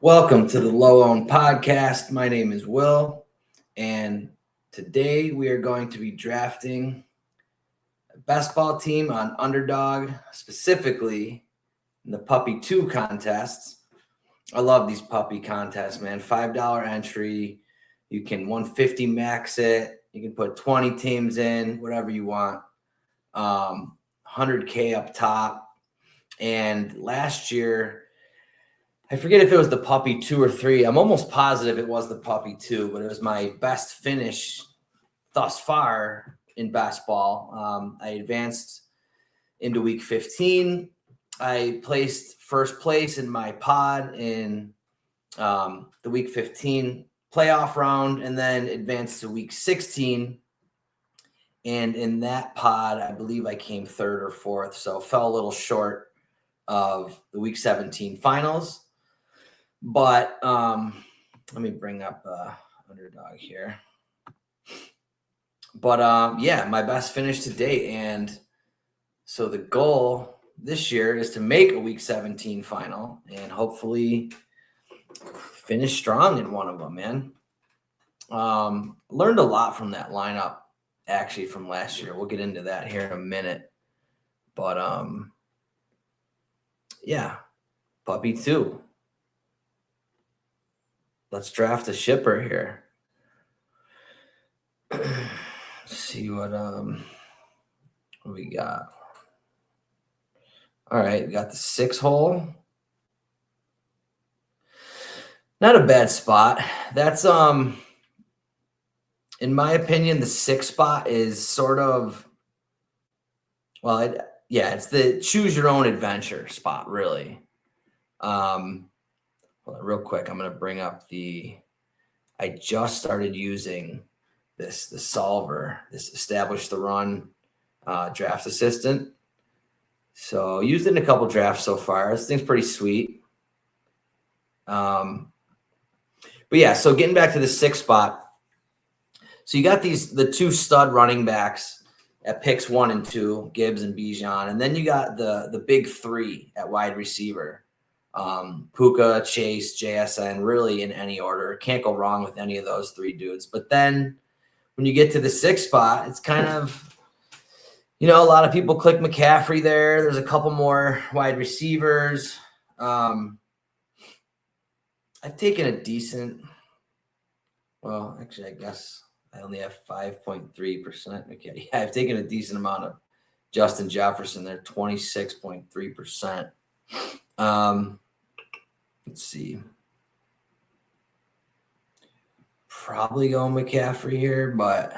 Welcome to the Low Own Podcast. My name is Will, and today we are going to be drafting a best ball team on Underdog, specifically in the Puppy 2 contests. I love these puppy contests, man. $5 entry. You can 150 max it. You can put 20 teams in, whatever you want. 100K up top. And last year, I forget if it was the Puppy 2 or 3. I'm almost positive it was the Puppy 2, but it was my best finish thus far in best ball. I advanced into week 15. I placed first place in my pod in the week 15 playoff round, and then advanced to week 16. And in that pod, I believe I came third or fourth, so fell a little short of the week 17 finals. But let me bring up Underdog here. But yeah, my best finish to date. And so the goal this year is to make a week 17 final and hopefully finish strong in one of them, man. Learned a lot from that lineup, actually, from last year. We'll get into that here in a minute. But yeah, Puppy 2. Let's draft a shipper here. See what we got. All right, we got the 6 hole. Not a bad spot. That's in my opinion, the 6 spot is sort of, well, it's the choose your own adventure spot, really. Hold on, real quick, I'm going to bring up I just started using the solver, this establish the run draft assistant. So used it in a couple drafts so far. This thing's pretty sweet. But yeah, so getting back to the 6 spot. So you got the 2 stud running backs at picks 1 and 2, Gibbs and Bijan. And then you got the big 3 at wide receiver. Puka, Chase, JSN, really in any order. Can't go wrong with any of those 3 dudes. But then when you get to the 6 spot, it's kind of, a lot of people click McCaffrey there. There's a couple more wide receivers. I've taken a decent, well, actually, I guess I only have 5.3%. Okay, yeah, I've taken a decent amount of Justin Jefferson there, 26.3%. Let's see. Probably going McCaffrey here, but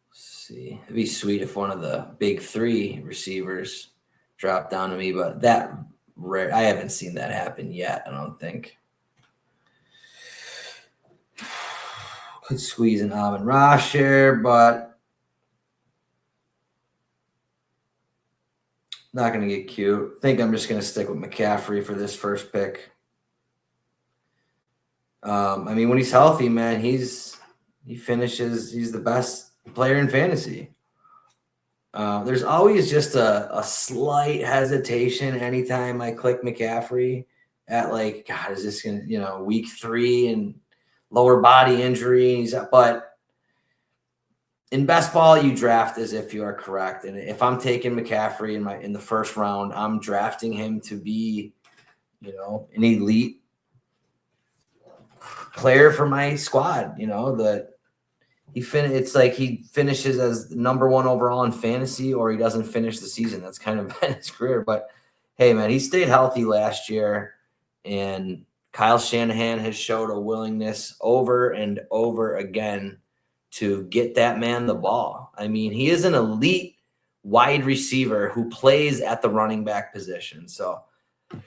let's see. It'd be sweet if one of the big 3 receivers dropped down to me, but that rare. I haven't seen that happen yet, I don't think. Could squeeze an Amon-Ra here, but not going to get cute. I think I'm just going to stick with McCaffrey for this first pick. When he's healthy, man, he finishes. He's the best player in fantasy. There's always just a slight hesitation anytime I click McCaffrey at God, is this going to, week 3 and lower body injuries? But in best ball, you draft as if you are correct. And if I'm taking McCaffrey in the first round, I'm drafting him to be, an elite player for my squad. It's like he finishes as number 1 overall in fantasy, or he doesn't finish the season. That's kind of been his career. But hey, man, he stayed healthy last year, and Kyle Shanahan has showed a willingness over and over again to get that man the ball. He is an elite wide receiver who plays at the running back position. So, I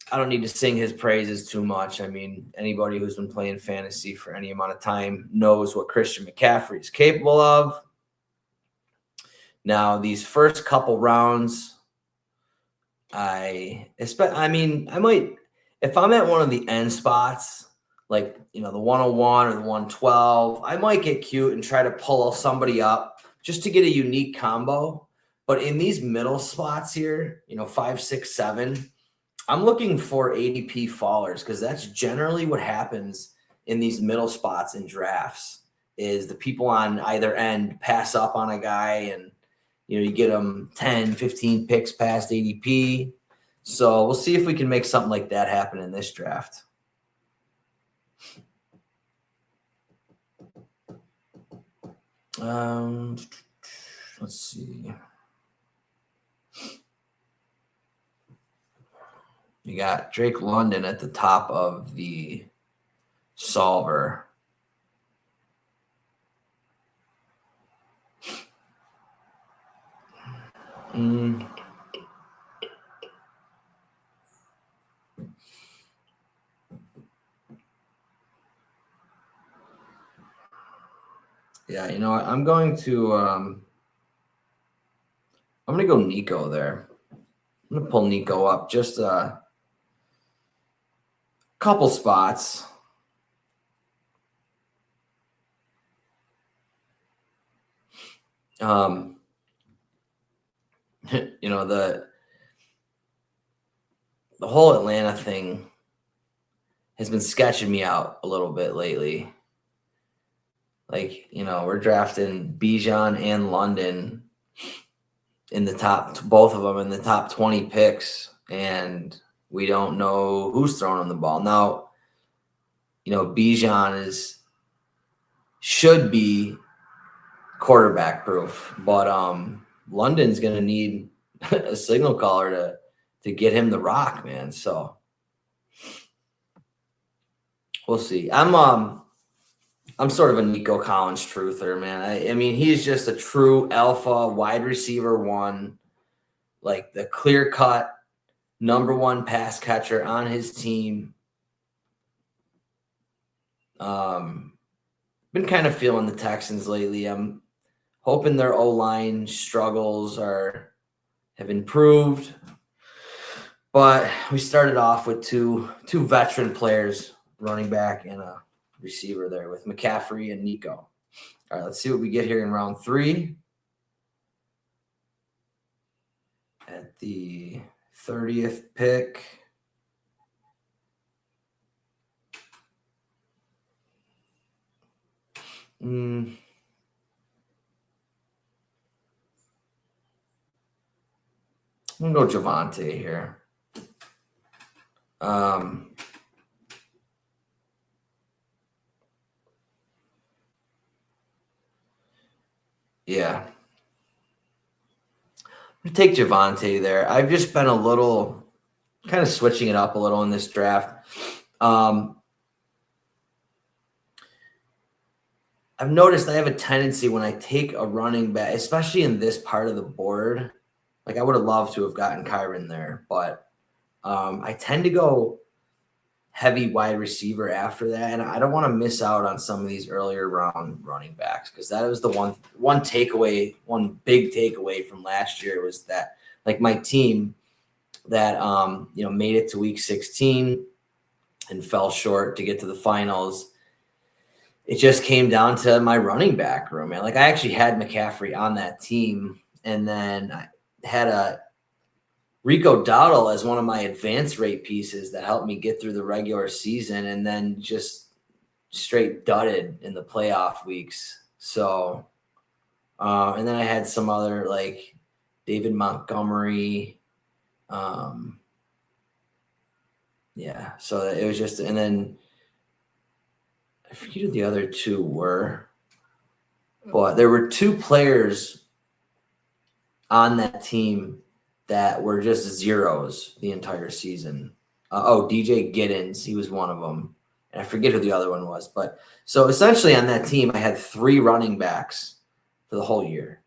don't need to sing his praises too much. Anybody who's been playing fantasy for any amount of time knows what Christian McCaffrey is capable of. Now, these first couple rounds, I might, if I'm at one of the end spots, like, the 101 or the 112, I might get cute and try to pull somebody up just to get a unique combo. But in these middle spots here, 5, 6, 7, I'm looking for ADP fallers because that's generally what happens in these middle spots in drafts is the people on either end pass up on a guy and you get them 10, 15 picks past ADP. So we'll see if we can make something like that happen in this draft. Let's see. You got Drake London at the top of the solver. Yeah, I'm going to go Nico there. I'm gonna pull Nico up just a couple spots. The whole Atlanta thing has been sketching me out a little bit lately. Like, we're drafting Bijan and London in the top, both of them in the top 20 picks, and we don't know who's throwing them the ball. Now, Bijan should be quarterback proof, but London's going to need a signal caller to get him the rock, man. So we'll see. I'm sort of a Nico Collins truther, man. I mean, he's just a true alpha wide receiver one, like the clear-cut number one pass catcher on his team. Been kind of feeling the Texans lately. I'm hoping their O-line struggles have improved. But we started off with two veteran players, running back and a receiver there with McCaffrey and Nico. All right, let's see what we get here in round 3. At the 30th pick. I'm going to go Javonte here. Yeah. I'm going to take Javonte there. I've just been a little kind of switching it up a little in this draft. I've noticed I have a tendency when I take a running back, especially in this part of the board, like I would have loved to have gotten Kyron there, but I tend to go heavy wide receiver after that, and I don't want to miss out on some of these earlier round running backs because that was the one big takeaway from last year was that like my team that made it to week 16 and fell short to get to the finals. It just came down to my running back room, man. Like I actually had McCaffrey on that team, and then I had a Rico Dowdle as one of my advance rate pieces that helped me get through the regular season, and then just straight dudded in the playoff weeks. So, and then I had some other like David Montgomery. Yeah, so it was just, and then I forget who the other two were, but there were 2 players on that team that were just zeros the entire season. DJ Giddens, he was one of them. And I forget who the other one was. But so essentially on that team, I had 3 running backs for the whole year.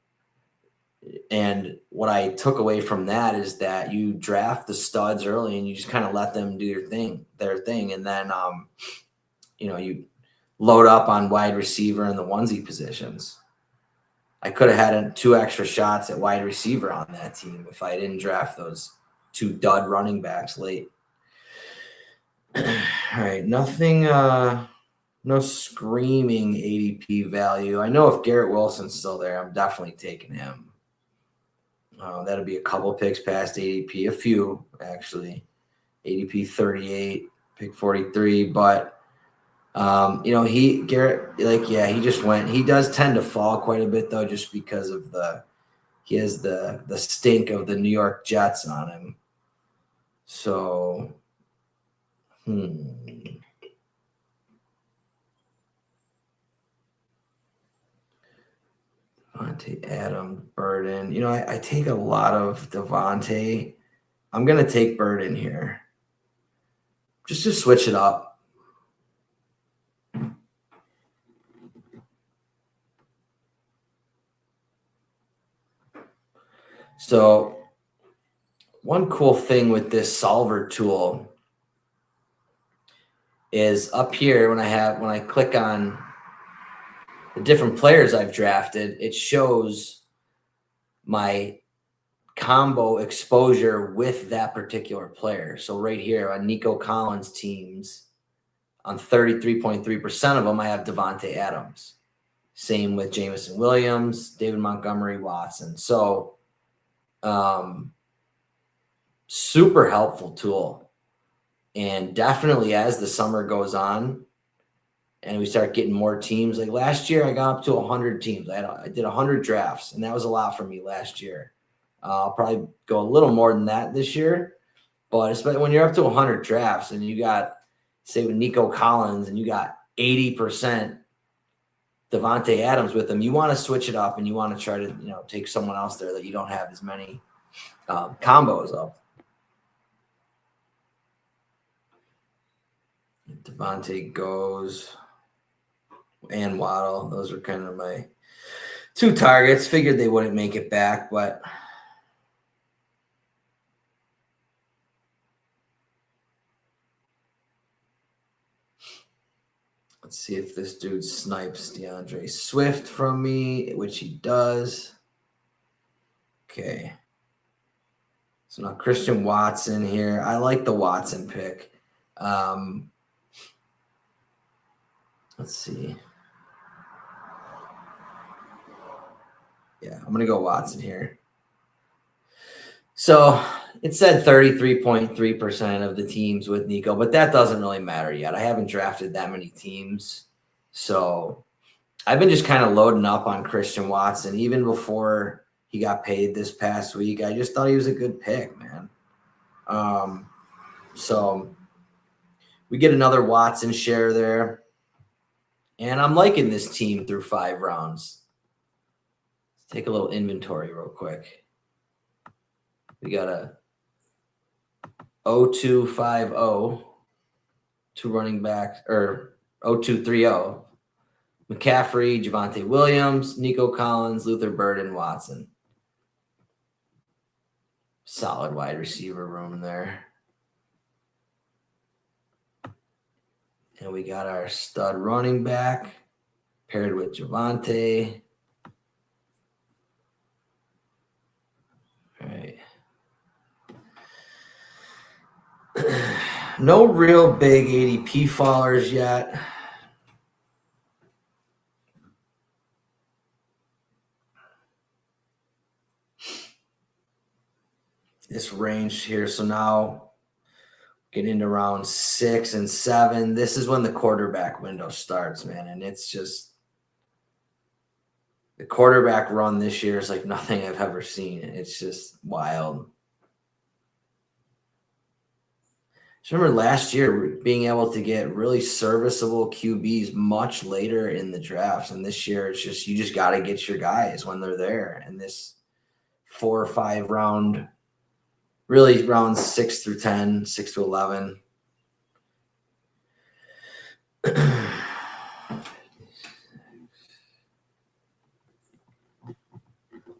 And what I took away from that is that you draft the studs early and you just kind of let them do their thing. And then, you load up on wide receiver and the onesie positions. I could have had 2 extra shots at wide receiver on that team if I didn't draft those 2 dud running backs late. All right, nothing, no screaming ADP value. I know if Garrett Wilson's still there, I'm definitely taking him. That'll be a couple picks past ADP, a few actually. ADP 38, pick 43, but Garrett, he just went. He does tend to fall quite a bit though, just because of he has the stink of the New York Jets on him. So, Davante Adams, Burden. I take a lot of Davante. I'm going to take Burden here just to switch it up. So one cool thing with this solver tool is up here when I click on the different players I've drafted, it shows my combo exposure with that particular player. So right here on Nico Collins teams, on 33.3% of them, I have Davante Adams. Same with Jameson Williams, David Montgomery, Watson. So super helpful tool. And definitely as the summer goes on and we start getting more teams, like last year I got up to 100 teams. I did 100 drafts, and that was a lot for me last year. I'll probably go a little more than that this year. But especially when you're up to 100 drafts and you got, say, with Nico Collins and you got 80% Davante Adams with them, you want to switch it up and you want to try to, take someone else there that you don't have as many combos of. Davante goes and Waddle. Those are kind of my two targets. Figured they wouldn't make it back, but let's see if this dude snipes DeAndre Swift from me, which he does. Okay. So now Christian Watson here. I like the Watson pick. Let's see. Yeah, I'm going to go Watson here. So it said 33.3% of the teams with Nico, but that doesn't really matter yet. I haven't drafted that many teams. So I've been just kind of loading up on Christian Watson even before he got paid this past week. I just thought he was a good pick, man. So we get another Watson share there. And I'm liking this team through 5 rounds. Let's take a little inventory real quick. We got a 0250, 2 running backs, or 0230. McCaffrey, Javonte Williams, Nico Collins, Luther Burden, Watson. Solid wide receiver room there. And we got our stud running back paired with Javonte. All right. No real big ADP fallers yet. This range here. So now getting into round 6 and 7. This is when the quarterback window starts, man. And it's just the quarterback run this year is like nothing I've ever seen. It's just wild. I remember last year being able to get really serviceable QBs much later in the drafts. And this year it's just, you just got to get your guys when they're there. And this 4 or 5 round, really rounds 6 through 10, 6 to 11.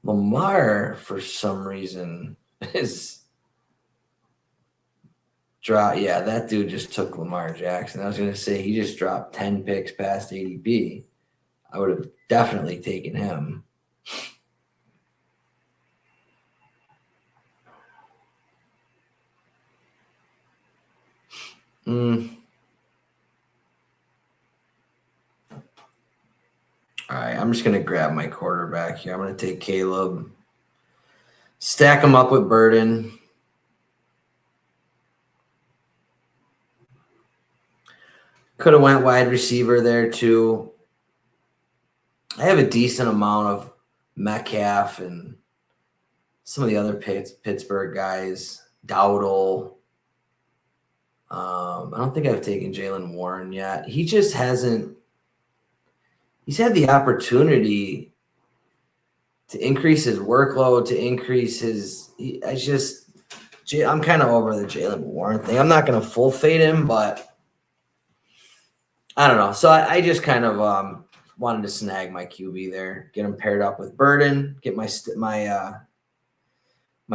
Lamar, for some reason, is drop. Yeah, that dude just took Lamar Jackson. I was going to say he just dropped 10 picks past ADP. I would have definitely taken him. All right, I'm just going to grab my quarterback here. I'm going to take Caleb. Stack them up with Burden. Could have went wide receiver there too. I have a decent amount of Metcalf and some of the other Pittsburgh guys. Dowdle. I don't think I've taken Jaylen Warren yet. He just hasn't. He's had the opportunity to increase his workload, to increase his. I'm kind of over the Jaylen Warren thing. I'm not going to full fade him, but I don't know. So I just kind of wanted to snag my QB there, get him paired up with Burden, get my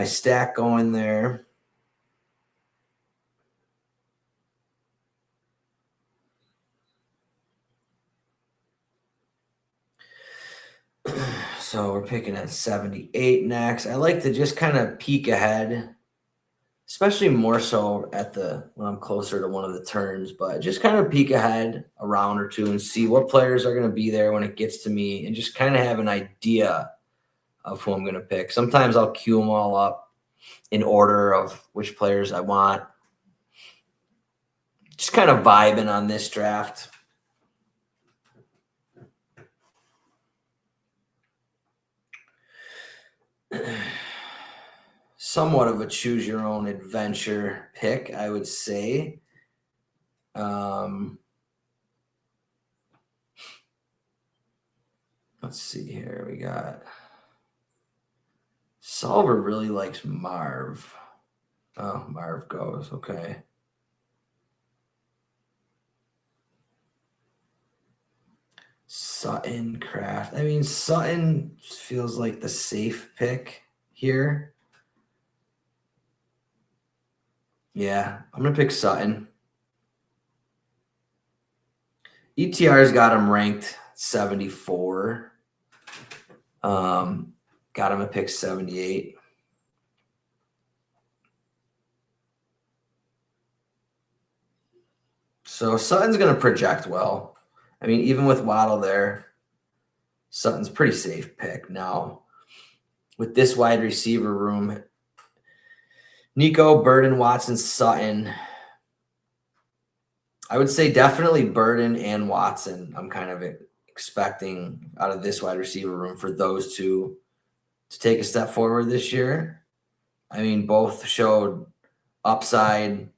stack going there. So we're picking at 78 next. I like to just kind of peek ahead, especially more so when I'm closer to one of the turns, but just kind of peek ahead a round or two and see what players are going to be there when it gets to me and just kind of have an idea of who I'm going to pick. Sometimes I'll queue them all up in order of which players I want. Just kind of vibing on this draft. Somewhat of a choose your own adventure pick, I would say. Let's see here. We got Solver really likes Marv. Oh, Marv goes. Okay. Sutton, Kraft. I mean, Sutton feels like the safe pick here. Yeah, I'm going to pick Sutton. ETR's got him ranked 74. Got him at pick 78. So Sutton's going to project well. I mean, even with Waddle there, Sutton's pretty safe pick. Now, with this wide receiver room, Nico, Burden, Watson, Sutton. I would say definitely Burden and Watson. I'm kind of expecting out of this wide receiver room for those two to take a step forward this year. I mean, both showed upside,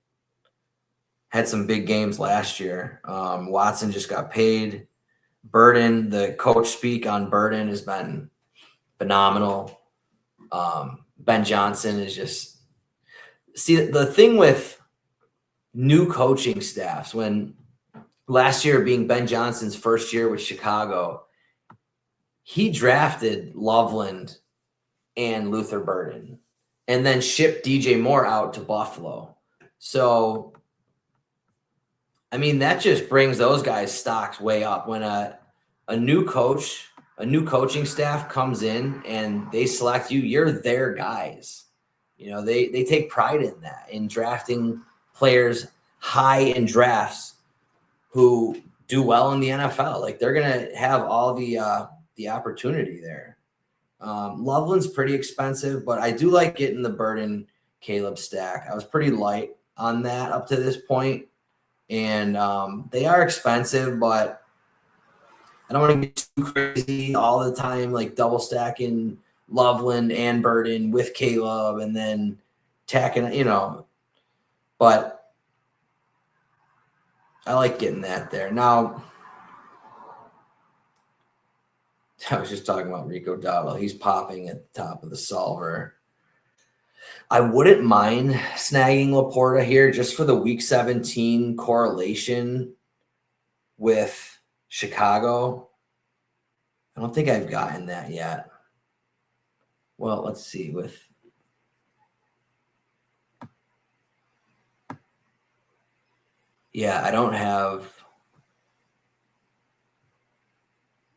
had some big games last year. Watson just got paid. Burden, the coach speak on Burden has been phenomenal. Ben Johnson is just – see, the thing with new coaching staffs, when last year being Ben Johnson's first year with Chicago, he drafted Loveland and Luther Burden and then shipped DJ Moore out to Buffalo. So – I mean, that just brings those guys' stocks way up when a new coach, a new coaching staff comes in and they select you, you're their guys. You know, they take pride in that, in drafting players high in drafts who do well in the NFL. Like, they're going to have all the opportunity there. Loveland's pretty expensive, but I do like getting the Burden Caleb stack. I was pretty light on that up to this point. And they are expensive, but I don't want to get too crazy all the time, like double stacking Loveland and Burden with Caleb and then tacking, but I like getting that there. Now, I was just talking about Rico Dowdle. He's popping at the top of the solver. I wouldn't mind snagging Laporta here just for the Week 17 correlation with Chicago. I don't think I've gotten that yet. Well, let's see. I don't have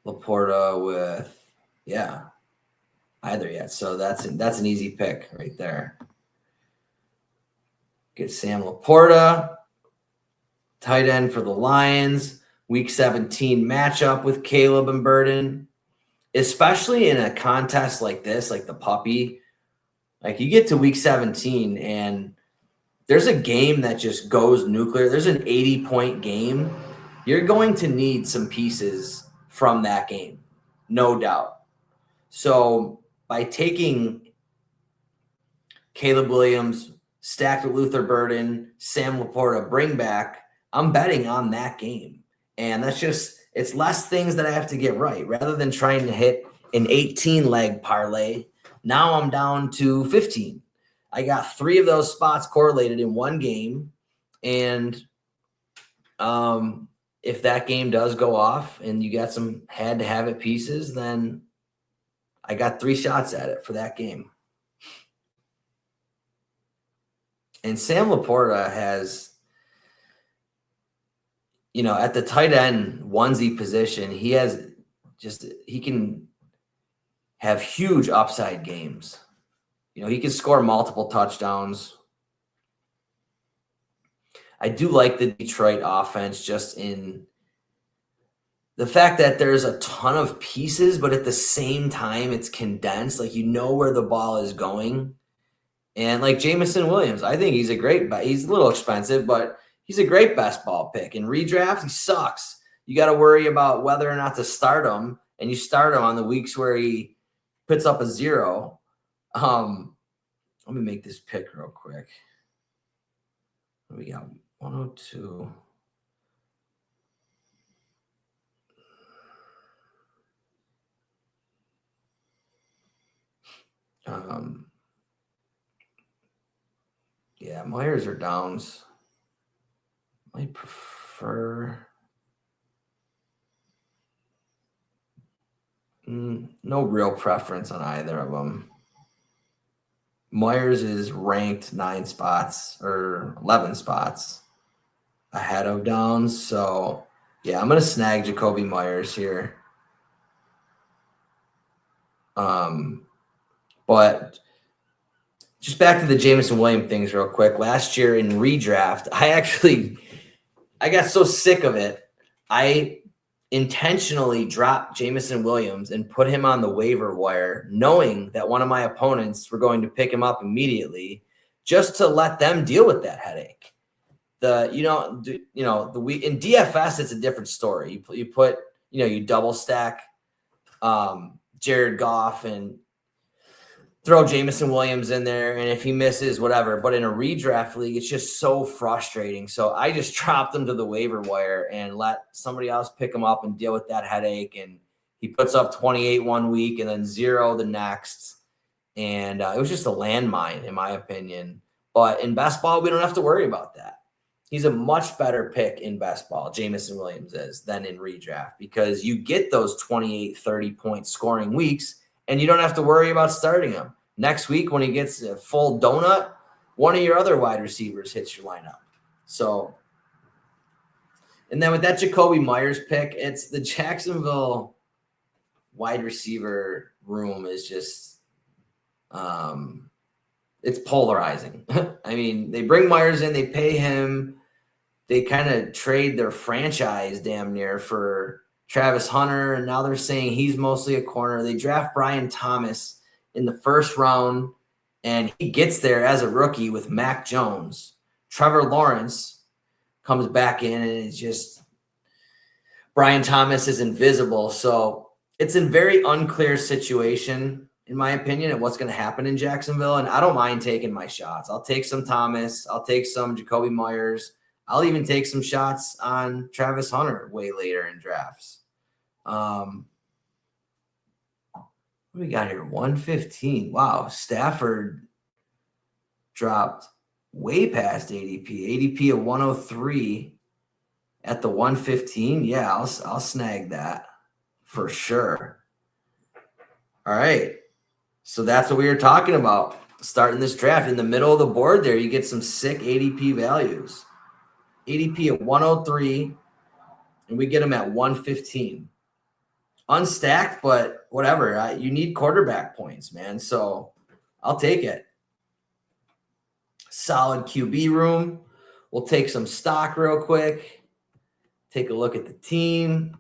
Laporta with either yet. So that's an easy pick right there. Get Sam Laporta, tight end for the Lions. Week 17 matchup with Caleb and Burden, especially in a contest like this, like the puppy, Like you get to week 17 and there's a game that just goes nuclear. There's an 80-point game. You're going to need some pieces from that game, no doubt. So by taking Caleb Williams, stacked with Luther Burden, Sam Laporta, bring back, I'm betting on that game. And that's just, it's less things that I have to get right rather than trying to hit an 18 leg parlay. Now I'm down to 15. I got 3 of those spots correlated in one game. And if that game does go off and you got some had to have it pieces, then I got 3 shots at it for that game. And Sam Laporta has, at the tight end onesie position, he can have huge upside games. He can score multiple touchdowns. I do like the Detroit offense just in the fact that there's a ton of pieces, but at the same time, it's condensed. Like, where the ball is going. And like Jameson Williams, I think he's a great bet. He's a little expensive, but he's a great best ball pick. In redraft, he sucks. You got to worry about whether or not to start him, and you start him on the weeks where he puts up a 0. Let me make this pick real quick. We got 102. Yeah, Myers or Downs. I prefer no real preference on either of them. Myers is ranked 9 spots or 11 spots ahead of Downs. So, yeah, I'm going to snag Jakobi Meyers here. But just back to the Jameson Williams things real quick. Last year in redraft, I got so sick of it. I intentionally dropped Jameson Williams and put him on the waiver wire, knowing that one of my opponents were going to pick him up immediately, just to let them deal with that headache. In DFS, it's a different story. You put, you double stack Jared Goff and throw Jameson Williams in there, and if he misses, whatever. But in a redraft league, it's just so frustrating. So I just dropped him to the waiver wire and let somebody else pick him up and deal with that headache. And he puts up 28 one week and then 0 the next. And it was just a landmine, in my opinion. But in best ball, we don't have to worry about that. He's a much better pick in best ball, Jameson Williams is, than in redraft, because you get those 28, 30-point scoring weeks, and you don't have to worry about starting him. Next week, when he gets a full donut, one of your other wide receivers hits your lineup. So, and then with that Jakobi Meyers pick, it's the Jacksonville wide receiver room is just it's polarizing. I mean, they bring Myers in, they pay him, they kind of trade their franchise damn near for Travis Hunter, and now they're saying he's mostly a corner. They draft Brian Thomas in the first round, and he gets there as a rookie with Mac Jones. Trevor Lawrence comes back in, and it's just Brian Thomas is invisible. So it's a very unclear situation, in my opinion, of what's going to happen in Jacksonville, and I don't mind taking my shots. I'll take some Thomas. I'll take some Jakobi Meyers. I'll even take some shots on Travis Hunter way later in drafts. What do we got here? 115. Wow. Stafford dropped way past ADP. ADP of 103 at the 115. Yeah, I'll snag that for sure. All right. So that's what we were talking about. Starting this draft in the middle of the board there, you get some sick ADP values. ADP at 103, and we get them at 115. Unstacked, but whatever. You need quarterback points, man. So I'll take it. Solid QB room. We'll take some stock real quick. Take a look at the team.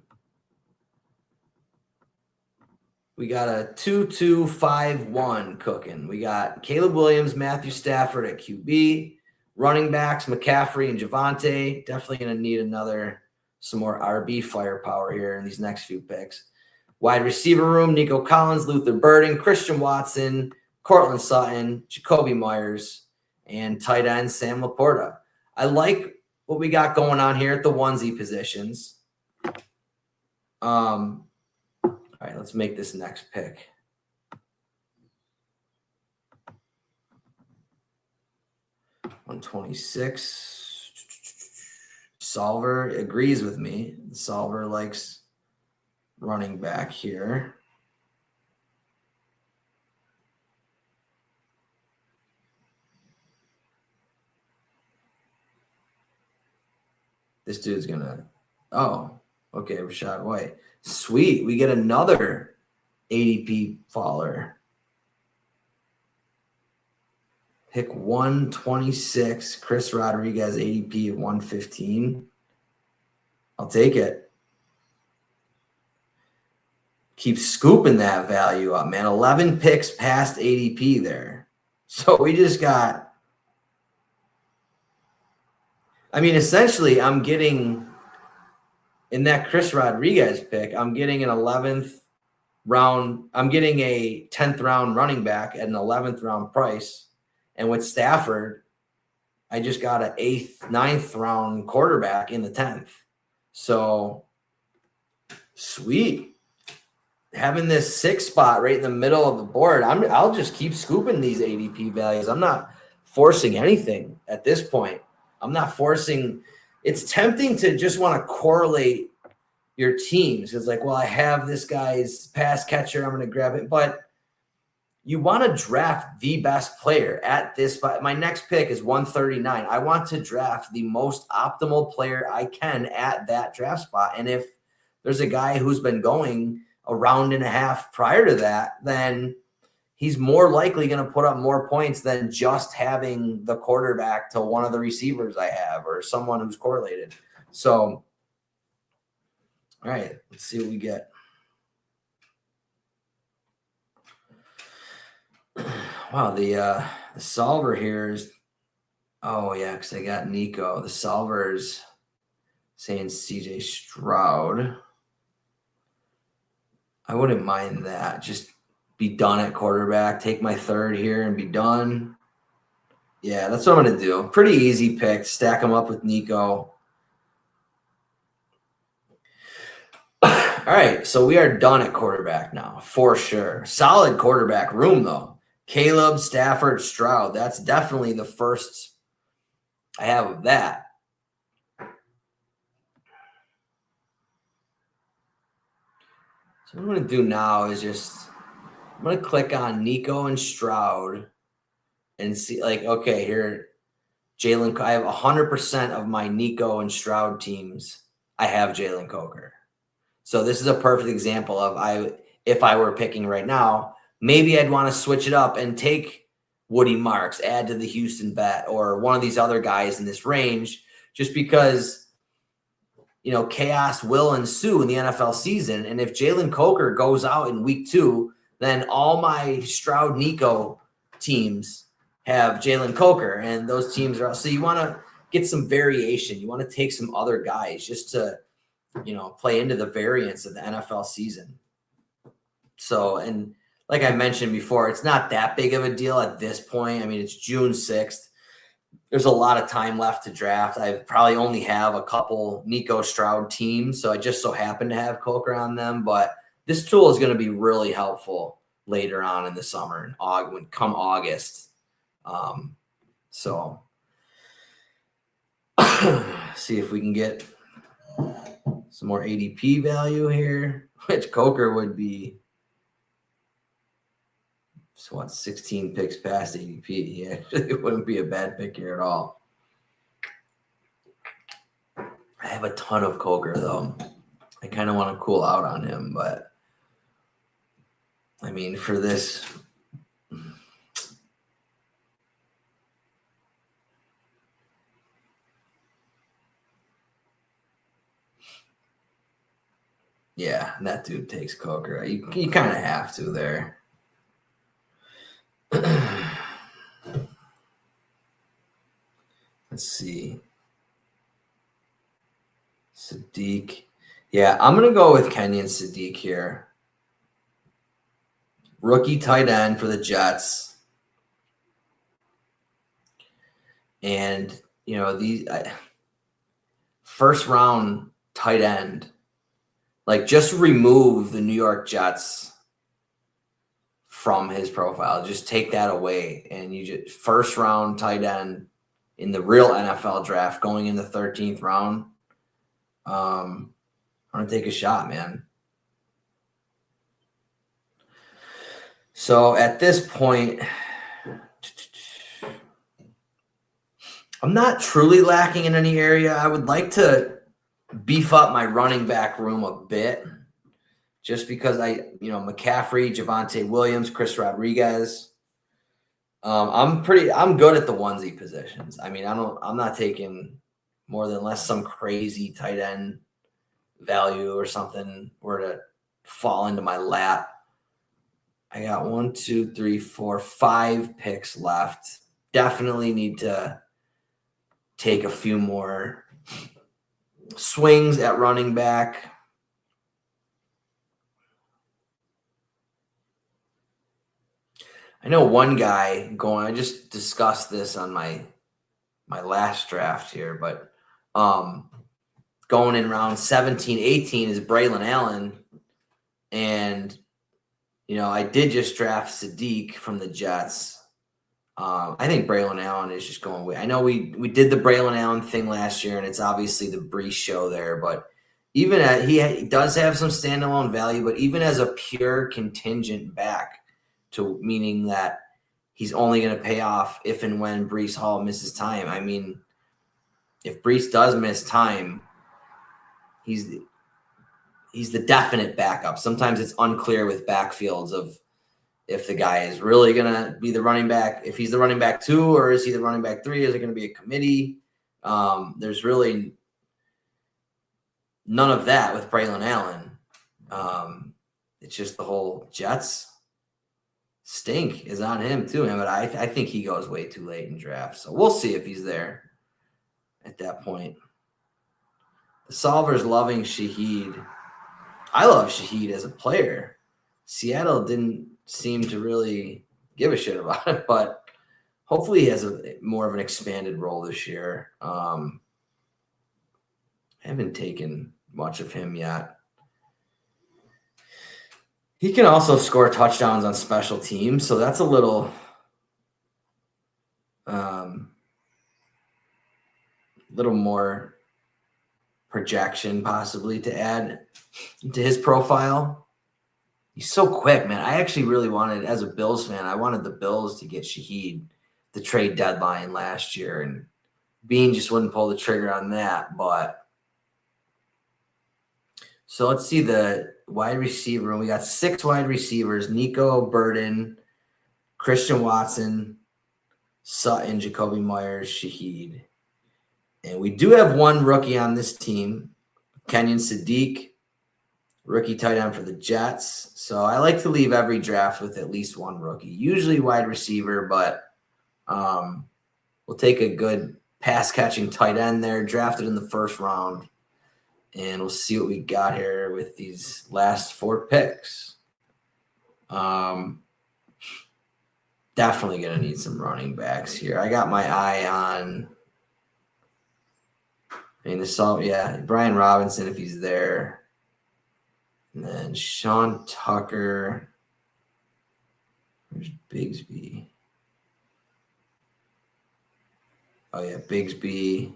We got a 2-2-5-1 cooking. We got Caleb Williams, Matthew Stafford at QB, running backs McCaffrey and Javonte. Definitely going to need some more RB firepower here in these next few picks. Wide receiver room: Nico Collins, Luther Burden, Christian Watson, Cortland Sutton, Jacoby Myers, and tight end Sam Laporta. I like what we got going on here at the onesie positions. All right, let's make this next pick. $126. Solver agrees with me. Solver likes running back here. This dude's gonna. Oh, okay, Rachaad White. Sweet. We get another ADP faller. Pick 126, Chris Rodriguez, ADP of 115. I'll take it. Keep scooping that value up, man. 11 picks past ADP there. So we just got, I mean, essentially, I'm getting, in that Chris Rodriguez pick, I'm getting an 11th round, I'm getting a 10th round running back at an 11th round price. And with Stafford, I just got an 8th, 9th round quarterback in the 10th. So sweet. Having this 6th spot right in the middle of the board, I'll just keep scooping these ADP values. I'm not forcing anything at this point. I'm not forcing. It's tempting to just want to correlate your teams. It's like, well, I have this guy's pass catcher, I'm going to grab it. But you want to draft the best player at this spot. My next pick is 139. I want to draft the most optimal player I can at that draft spot. And if there's a guy who's been going a round and a half prior to that, then he's more likely going to put up more points than just having the quarterback to one of the receivers I have or someone who's correlated. So, all right, let's see what we get. Wow, the solver here is, oh yeah, because I got Nico. The solver's saying CJ Stroud. I wouldn't mind that. Just be done at quarterback. Take my 3rd here and be done. Yeah, that's what I'm going to do. Pretty easy pick. Stack them up with Nico. All right, so we are done at quarterback now, for sure. Solid quarterback room, though. Caleb, Stafford, Stroud. That's definitely the first I have of that. So what I'm going to do now is I'm going to click on Nico and Stroud and see, like, okay, here, Jalen, I have 100% of my Nico and Stroud teams. I have Jalen Coker. So this is a perfect example of if I were picking right now, maybe I'd want to switch it up and take Woody Marks, add to the Houston bet, or one of these other guys in this range, just because, chaos will ensue in the NFL season. And if Jalen Coker goes out in week 2, then all my Stroud Nico teams have Jalen Coker, and those teams are. So you want to get some variation. You want to take some other guys just to, play into the variance of the NFL season. So, and like I mentioned before, it's not that big of a deal at this point. I mean, it's June 6th. There's a lot of time left to draft. I probably only have a couple Nico Stroud teams, so I just so happen to have Coker on them. But this tool is going to be really helpful later on in the summer, come August. So see if we can get some more ADP value here, which Coker would be. So 16 picks past ADP. Yeah, it wouldn't be a bad pick here at all. I have a ton of Coker, though. I kind of want to cool out on him, but I mean, for this, Yeah, that dude takes Coker. You kind of have to there. Let's see. Sadiq. Yeah, I'm going to go with Kenyon Sadiq here. Rookie tight end for the Jets. And, these first round tight end, like just remove the New York Jets from his profile. Just take that away. And you just first round tight end in the real NFL draft going in the 13th round. I'm going to take a shot, man. So at this point, I'm not truly lacking in any area. I would like to beef up my running back room a bit just because McCaffrey, Javonte Williams, Chris Rodriguez. I'm good at the onesie positions. I mean, I'm not taking more than less some crazy tight end value or something were to fall into my lap. I got 1, 2, 3, 4, 5 picks left. Definitely need to take a few more swings at running back. I know one guy I just discussed this on my last draft here, but going in round 17, 18 is Braylon Allen. And, I did just draft Sadiq from the Jets. I think Braylon Allen is just going away. I know we did the Braylon Allen thing last year, and it's obviously the Brees show there, but even he does have some standalone value, but even as a pure contingent back, to meaning that he's only going to pay off if and when Brees Hall misses time. I mean, if Brees does miss time, he's the definite backup. Sometimes it's unclear with backfields of if the guy is really going to be the running back, if he's the running back 2 or is he the running back 3? Is it going to be a committee? There's really none of that with Braylon Allen. It's just the whole Jets stink is on him too, man. But I think he goes way too late in draft. So we'll see if he's there at that point. The Solver's loving Shaheed. I love Shaheed as a player. Seattle didn't seem to really give a shit about it, but hopefully he has more of an expanded role this year. I haven't taken much of him yet. He can also score touchdowns on special teams, so that's a little more projection possibly to add to his profile. He's so quick, man. I actually really wanted, as a Bills fan, I wanted the Bills to get Shaheed the trade deadline last year, and Bean just wouldn't pull the trigger on that. But so let's see the wide receiver. We got 6 wide receivers: Nico Burden, Christian Watson, Sutton, Jacoby Myers, Shaheed. And we do have one rookie on this team, Kenyon Sadiq, rookie tight end for the Jets. So I like to leave every draft with at least one rookie, usually wide receiver, but we'll take a good pass-catching tight end there, drafted in the first round, and we'll see what we got here with these last 4 picks. Definitely going to need some running backs here. I got my eye on Brian Robinson if he's there. And then Sean Tucker. Where's Bigsby? Oh, yeah, Bigsby.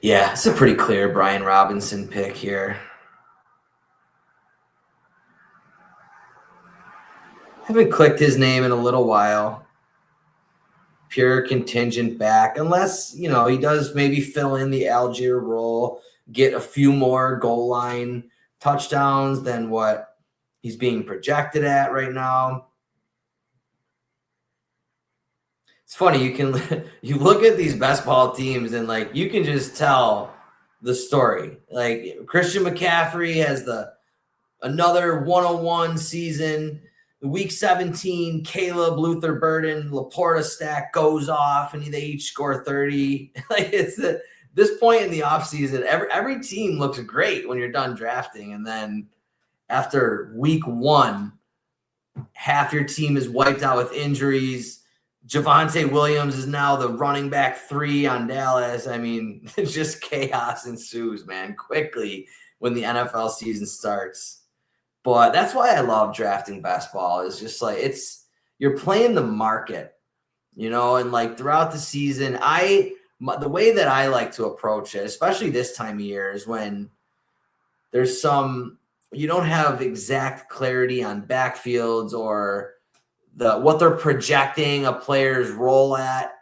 Yeah, it's a pretty clear Brian Robinson pick here. Haven't clicked his name in a little while. Pure contingent back, unless, he does maybe fill in the Algier role, get a few more goal line touchdowns than what he's being projected at right now. It's funny, you look at these best ball teams and like you can just tell the story. Like Christian McCaffrey has another 101 season. Week 17, Caleb, Luther Burden, Laporta stack goes off, and they each score 30. Like it's this point in the offseason, every team looks great when you're done drafting. And then after week 1, half your team is wiped out with injuries. Javonte Williams is now the running back 3 on Dallas. I mean, it's just chaos ensues, man, quickly when the NFL season starts. But that's why I love drafting best ball. Is just like you're playing the market, and like throughout the season, the way that I like to approach it, especially this time of year, is when there's you don't have exact clarity on backfields or what they're projecting a player's role at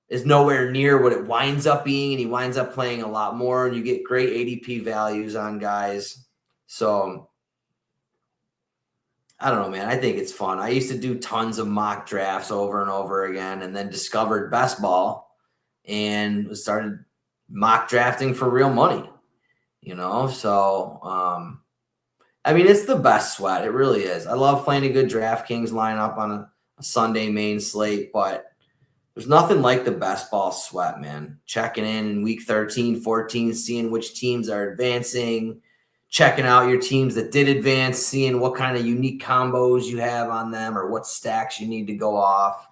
is nowhere near what it winds up being, and he winds up playing a lot more, and you get great ADP values on guys. So I don't know, man. I think it's fun. I used to do tons of mock drafts over and over again, and then discovered best ball and started mock drafting for real money, So, I mean, it's the best sweat. It really is. I love playing a good DraftKings lineup on a Sunday main slate, but there's nothing like the best ball sweat, man. Checking in week 13, 14, seeing which teams are advancing, checking out your teams that did advance, seeing what kind of unique combos you have on them or what stacks you need to go off.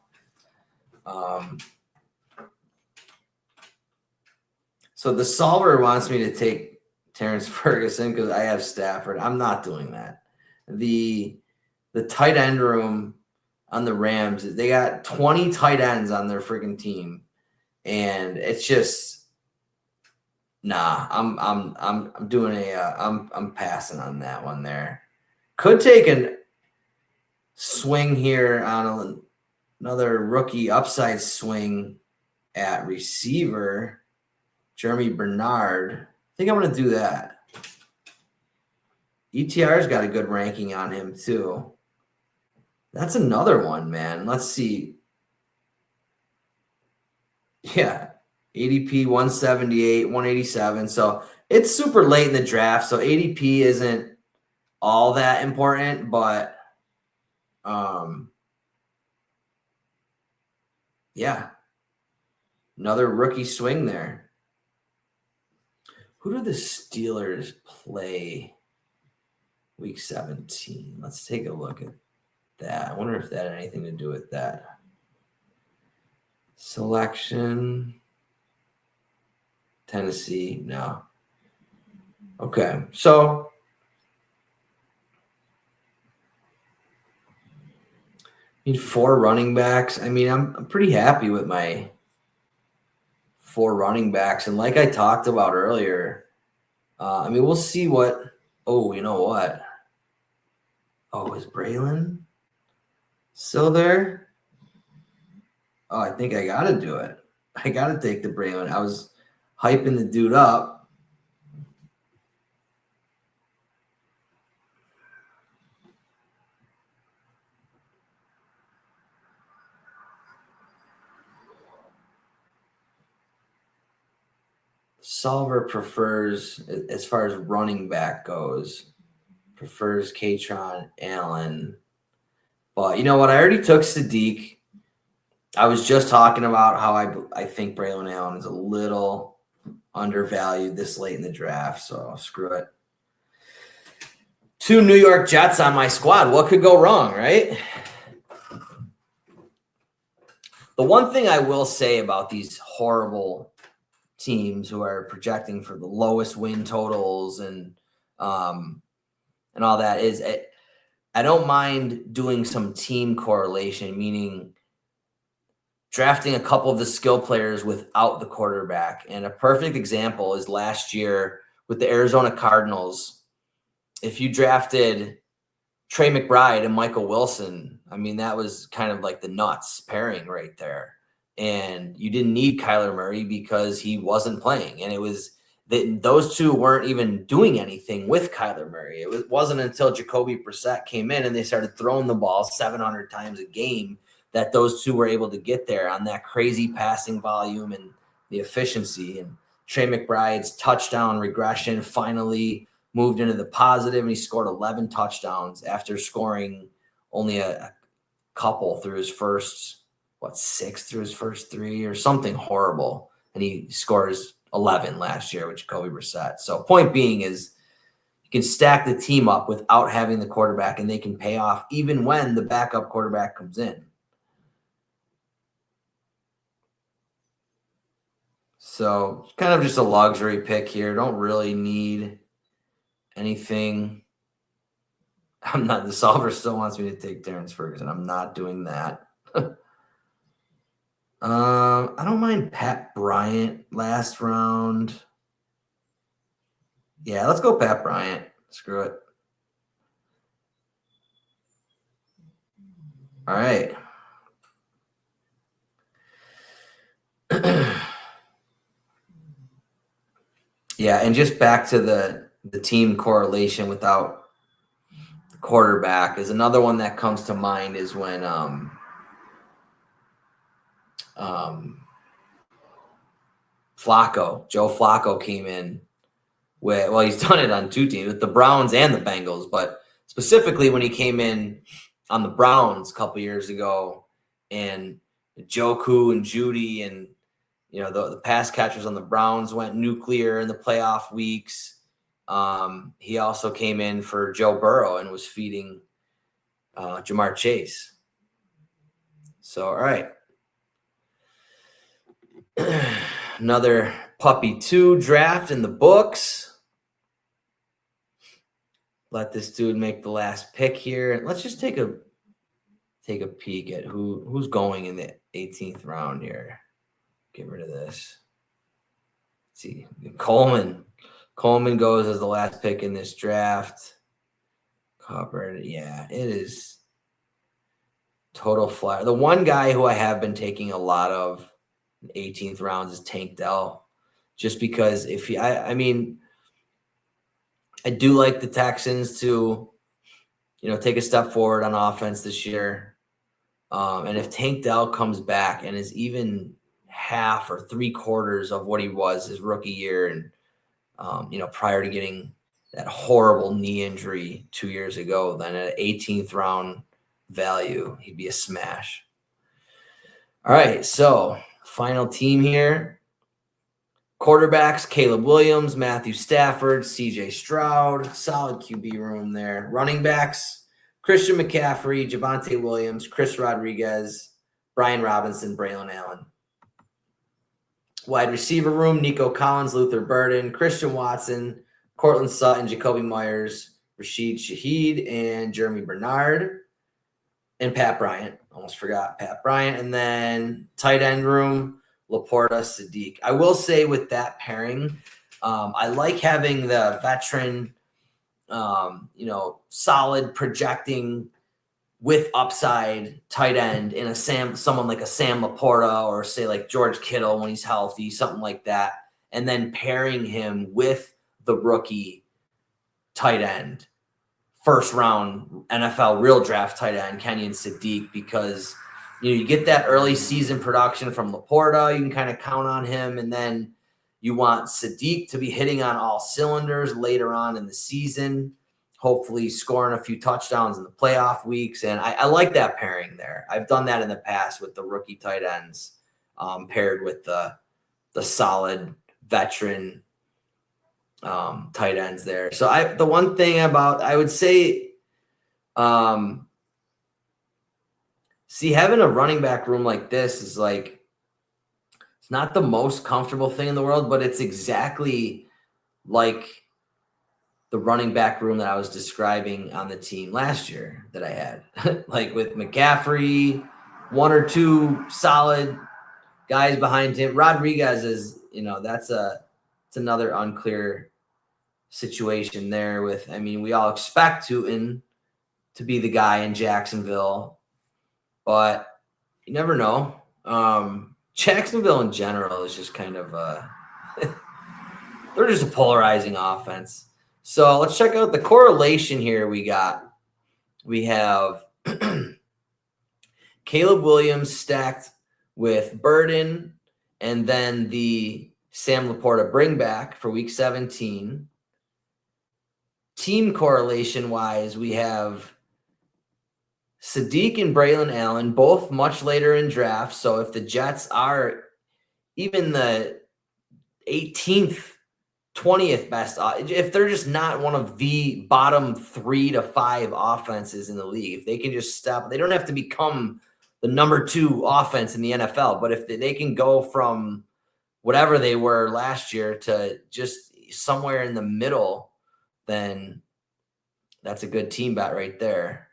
So the solver wants me to take Terrence Ferguson because I have Stafford. I'm not doing that. The tight end room on the Rams, they got 20 tight ends on their freaking team, and it's just I'm doing I'm passing on that one there. Could take a swing here on another rookie upside swing at receiver, Jeremy Bernard. I think I'm going to do that. ETR's got a good ranking on him too. That's another one, man. Let's see. Yeah. ADP 178, 187. So it's super late in the draft. So ADP isn't all that important, but yeah. Another rookie swing there. Who do the Steelers play week 17? Let's take a look at that. I wonder if that had anything to do with that. Selection. Tennessee, no. Okay, so need 4 running backs. I mean, I'm pretty happy with my 4 running backs, and like I talked about earlier, I mean, we'll see what. Oh, you know what? Oh, is Braylon still there? Oh, I think I got to do it. I got to take the Braylon. I was hyping the dude up. Solver prefers, as far as running back goes, prefers Katron Allen. But you know what? I already took Sadiq. I was just talking about how I think Braylon Allen is a little undervalued this late in the draft, so screw it. 2 New York Jets on my squad. What could go wrong, right? The one thing I will say about these horrible teams who are projecting for the lowest win totals and all that is I don't mind doing some team correlation, meaning drafting a couple of the skill players without the quarterback. And a perfect example is last year with the Arizona Cardinals. If you drafted Trey McBride and Michael Wilson, I mean, that was kind of like the nuts pairing right there. And you didn't need Kyler Murray because he wasn't playing. And it was those two weren't even doing anything with Kyler Murray. It wasn't until Jacoby Brissett came in and they started throwing the ball 700 times a game that those two were able to get there on that crazy passing volume and the efficiency. And Trey McBride's touchdown regression finally moved into the positive, and he scored 11 touchdowns after scoring only a couple through his first, 6 through his first 3 or something horrible. And he scores 11 last year with Jacoby Brissett. So point being is you can stack the team up without having the quarterback, and they can pay off even when the backup quarterback comes in. So kind of just a luxury pick here. Don't really need anything. The solver still wants me to take Terrence Ferguson. I'm not doing that. I don't mind Pat Bryant last round. Yeah, let's go Pat Bryant. Screw it. All right. Yeah, and just back to the team correlation without the quarterback is another one that comes to mind is when Joe Flacco came in with, well, he's done it on 2 teams, with the Browns and the Bengals, but specifically when he came in on the Browns a couple years ago, and Joku and Judy and the pass catchers on the Browns went nuclear in the playoff weeks. He also came in for Joe Burrow and was feeding Jamar Chase. So, all right. Another Puppy 2 draft in the books. Let this dude make the last pick here. Let's just take a peek at who's going in the 18th round here. Get rid of this. Let's see, Coleman goes as the last pick in this draft. Covered, yeah, it is total flyer. The one guy who I have been taking a lot of 18th rounds is Tank Dell, just because I do like the Texans to, take a step forward on offense this year. And if Tank Dell comes back and is even half or 3/4 of what he was his rookie year, and prior to getting that horrible knee injury 2 years ago, then at 18th round value, he'd be a smash. All right, so final team here. Quarterbacks, Caleb Williams, Matthew Stafford, CJ Stroud, solid QB room there. Running backs, Christian McCaffrey, Javonte Williams, Chris Rodriguez, Brian Robinson, Braylon Allen. Wide receiver room, Nico Collins, Luther Burden, Christian Watson, Cortland Sutton, Jacoby Myers, Rashid Shaheed, and Jeremy Bernard. And Pat Bryant. Almost forgot Pat Bryant. And then tight end room, Laporta, Sadiq. I will say with that pairing, I like having the veteran, solid projecting with upside tight end in someone like a Sam Laporta, or say like George Kittle when he's healthy, something like that. And then pairing him with the rookie tight end, first round NFL real draft tight end, Kenyon Sadiq, because you get that early season production from Laporta. You can kind of count on him. And then you want Sadiq to be hitting on all cylinders later on in the season, hopefully scoring a few touchdowns in the playoff weeks. And I like that pairing there. I've done that in the past with the rookie tight ends paired with the solid veteran tight ends there. So the one thing I would say, having a running back room like this is like, it's not the most comfortable thing in the world, but it's exactly like the running back room that I was describing on the team last year that I had, like with McCaffrey, 1 or 2 solid guys behind him. Rodriguez is, it's another unclear situation there with, we all expect to be the guy in Jacksonville, but you never know. Jacksonville in general is just kind of they're just a polarizing offense. So let's check out the correlation here. We have Caleb Williams stacked with Burden, and then the Sam Laporta bring back for week 17. Team correlation wise, we have Sadiq and Braylon Allen, both much later in drafts. So if the Jets are even the 18th, 20th best, if they're just not one of the bottom 3 to 5 offenses in the league, if they can just stop, they don't have to become the number 2 offense in the NFL, but if they can go from whatever they were last year to just somewhere in the middle, then that's a good team bet right there.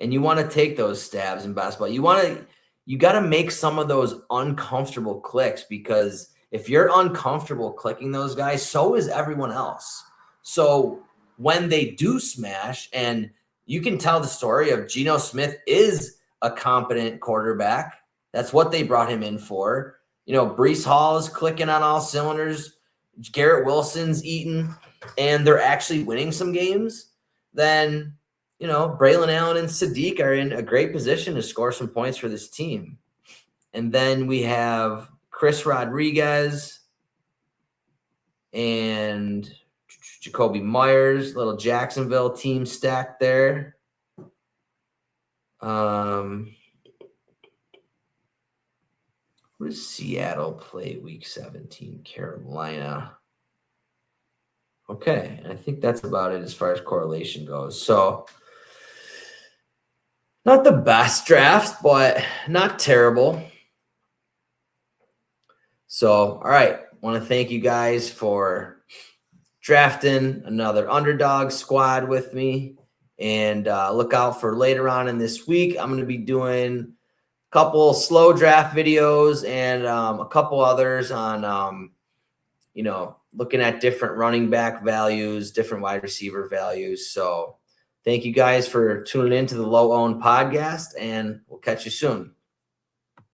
And you want to take those stabs in basketball. You got to make some of those uncomfortable clicks, because if you're uncomfortable clicking those guys, so is everyone else. So when they do smash, and you can tell the story of Geno Smith is a competent quarterback. That's what they brought him in for. Breece Hall is clicking on all cylinders. Garrett Wilson's eating, and they're actually winning some games. Then, Braylon Allen and Sadiq are in a great position to score some points for this team. And then we have Chris Rodriguez and Jacoby Myers, little Jacksonville team stacked there. Where does Seattle play week 17? Carolina. Okay, I think that's about it as far as correlation goes. So not the best draft, but not terrible. So, all right. Want to thank you guys for drafting another underdog squad with me. And look out for later on in this week. I'm going to be doing a couple slow draft videos and a couple others on, looking at different running back values, different wide receiver values. So thank you guys for tuning in to the Low Owned Podcast, and we'll catch you soon.